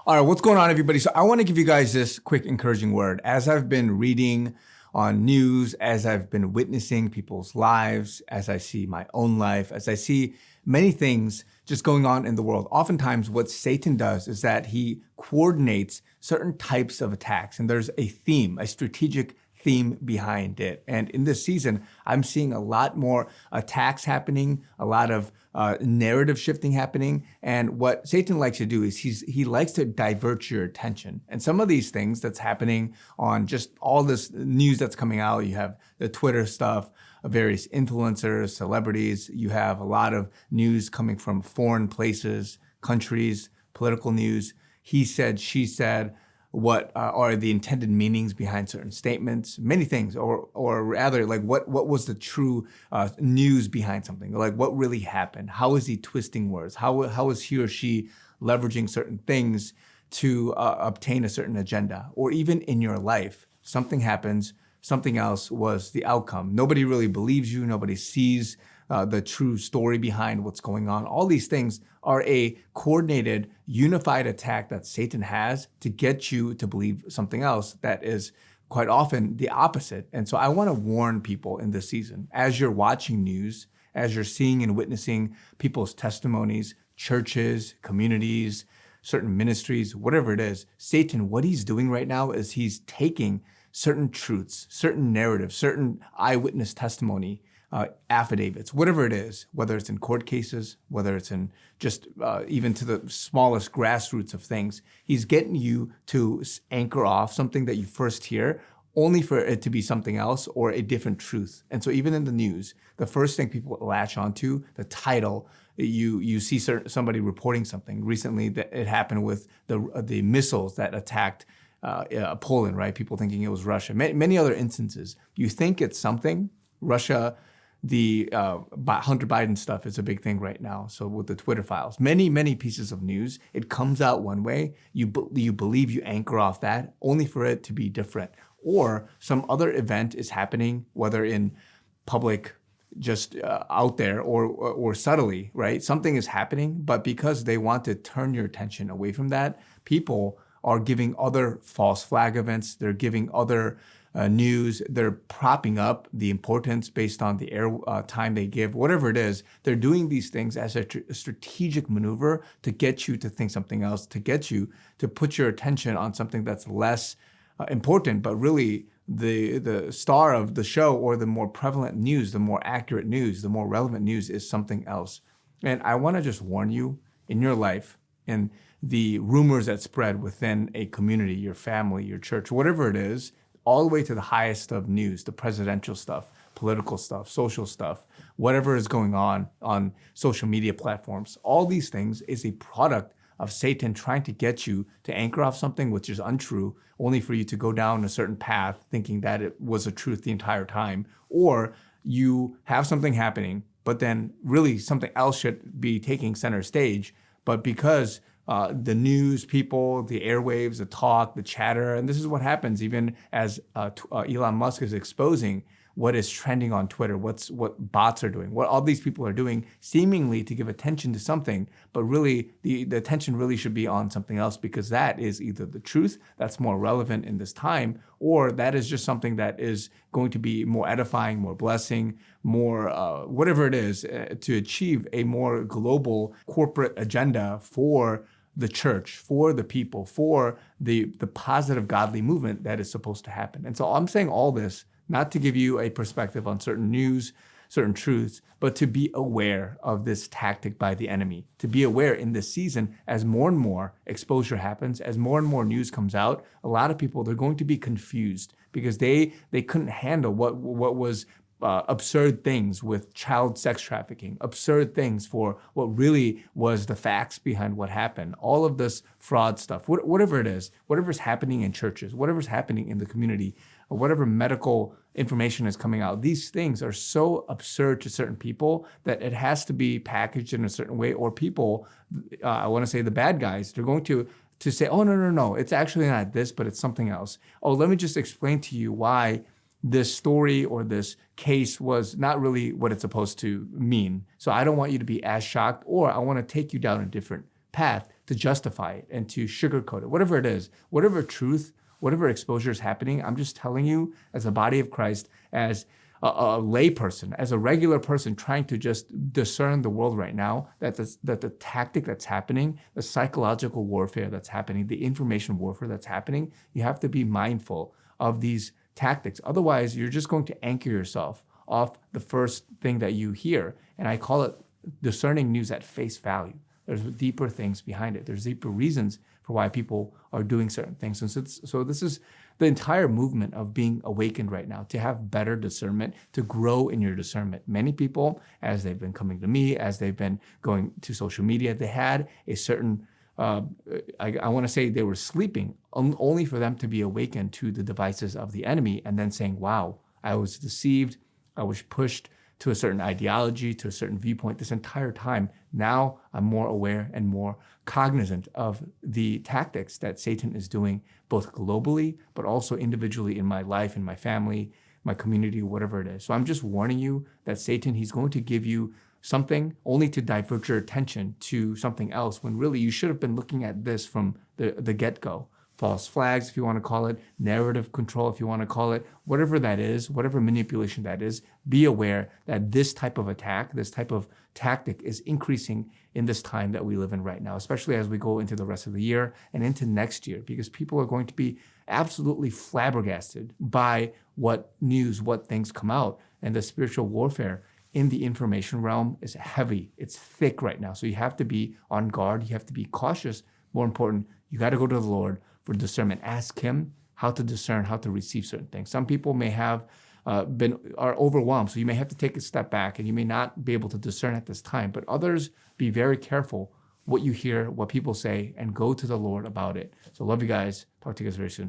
All right, what's going on, everybody? So I want to give you guys this quick encouraging word. As I've been reading on news, as I've been witnessing people's lives, as I see my own life, as I see many things just going on in the world, oftentimes what Satan does is that he coordinates certain types of attacks. And there's a theme, a strategic theme behind it. And in this season, I'm seeing a lot more attacks happening, a lot of narrative shifting happening. And what Satan likes to do is he likes to divert your attention. And some of these things that's happening on just all this news that's coming out, you have the Twitter stuff, various influencers, celebrities, you have a lot of news coming from foreign places, countries, political news. He said, she said, what are the intended meanings behind certain statements, many things, or rather, like what was the true news behind something? Like what really happened? How is he twisting words? How is he or she leveraging certain things to obtain a certain agenda? Or even in your life, something happens, something else was the outcome. Nobody really believes you. Nobody sees the true story behind what's going on. All these things are a coordinated, unified attack that Satan has to get you to believe something else that is quite often the opposite. And so I want to warn people in this season, as you're watching news, as you're seeing and witnessing people's testimonies, churches, communities, certain ministries, whatever it is, Satan, what he's doing right now is he's taking certain truths, certain narratives, certain eyewitness testimony, affidavits, whatever it is, whether it's in court cases, whether it's in just even to the smallest grassroots of things, he's getting you to anchor off something that you first hear, only for it to be something else or a different truth. And so even in the news, the first thing people latch onto, the title, you see somebody reporting something. Recently, that it happened with the missiles that attacked Poland, right? People thinking it was Russia. Many other instances. You think it's something. Russia, the Hunter Biden stuff is a big thing right now. So with the Twitter files, many pieces of news, it comes out one way. You believe you anchor off that, only for it to be different. Or some other event is happening, whether in public, just out there, or subtly, right? Something is happening, but because they want to turn your attention away from that, people are giving other false flag events. They're giving other news. They're propping up the importance based on the air time they give, whatever it is. They're doing these things as a strategic maneuver to get you to think something else, to get you to put your attention on something that's less important, but really the star of the show, or the more prevalent news, the more accurate news, the more relevant news is something else. And I want to just warn you, in your life, in the rumors that spread within a community, your family, your church, whatever it is, all the way to the highest of news, the presidential stuff, political stuff, social stuff, whatever is going on social media platforms. All these things is a product of Satan trying to get you to anchor off something which is untrue, only for you to go down a certain path thinking that it was a truth the entire time. Or you have something happening, but then really something else should be taking center stage. But because the news people, the airwaves, the talk, the chatter, and this is what happens even as Elon Musk is exposing what is trending on Twitter, what bots are doing, what all these people are doing, seemingly to give attention to something, but really the attention really should be on something else, because that is either the truth that's more relevant in this time, or that is just something that is going to be more edifying, more blessing, more whatever it is, to achieve a more global corporate agenda for the church, for the people, for the positive godly movement that is supposed to happen. And so I'm saying all this not to give you a perspective on certain news, certain truths, but to be aware of this tactic by the enemy, to be aware in this season as more and more exposure happens, as more and more news comes out. A lot of people, they're going to be confused because they couldn't handle what was absurd things with child sex trafficking, absurd things for what really was the facts behind what happened. All of this fraud stuff, whatever it is, whatever's happening in churches, whatever's happening in the community, or whatever medical information is coming out, these things are so absurd to certain people that it has to be packaged in a certain way, or people, I want to say the bad guys, they're going to say, oh, no, it's actually not this, but it's something else. Oh, let me just explain to you why this story or this case was not really what it's supposed to mean. So I don't want you to be as shocked, or I want to take you down a different path to justify it and to sugarcoat it, whatever it is, whatever truth, whatever exposure is happening. I'm just telling you, as a body of Christ, as a lay person, as a regular person trying to just discern the world right now, that the tactic that's happening, the psychological warfare that's happening, the information warfare that's happening, you have to be mindful of these tactics. Otherwise, you're just going to anchor yourself off the first thing that you hear. And I call it discerning news at face value. There's deeper things behind it. There's deeper reasons for why people are doing certain things. And so this is the entire movement of being awakened right now, to have better discernment, to grow in your discernment. Many people, as they've been coming to me, as they've been going to social media, they had a certain, I want to say they were sleeping, only for them to be awakened to the devices of the enemy and then saying, wow, I was deceived, I was pushed to a certain ideology, to a certain viewpoint this entire time. Now I'm more aware and more cognizant of the tactics that Satan is doing, both globally, but also individually in my life, in my family, my community, whatever it is. So I'm just warning you that Satan, he's going to give you something only to divert your attention to something else, when really you should have been looking at this from the get-go. False flags, if you want to call it, narrative control, if you want to call it, whatever that is, whatever manipulation that is, be aware that this type of attack, this type of tactic is increasing in this time that we live in right now, especially as we go into the rest of the year and into next year, because people are going to be absolutely flabbergasted by what news, what things come out. And the spiritual warfare in the information realm is heavy. It's thick right now. So you have to be on guard. You have to be cautious. More important, you got to go to the Lord for discernment. Ask him how to discern, how to receive certain things. Some people may have are overwhelmed, so you may have to take a step back and you may not be able to discern at this time. But others, be very careful what you hear, what people say, and go to the Lord about it. So love you guys. Talk to you guys very soon.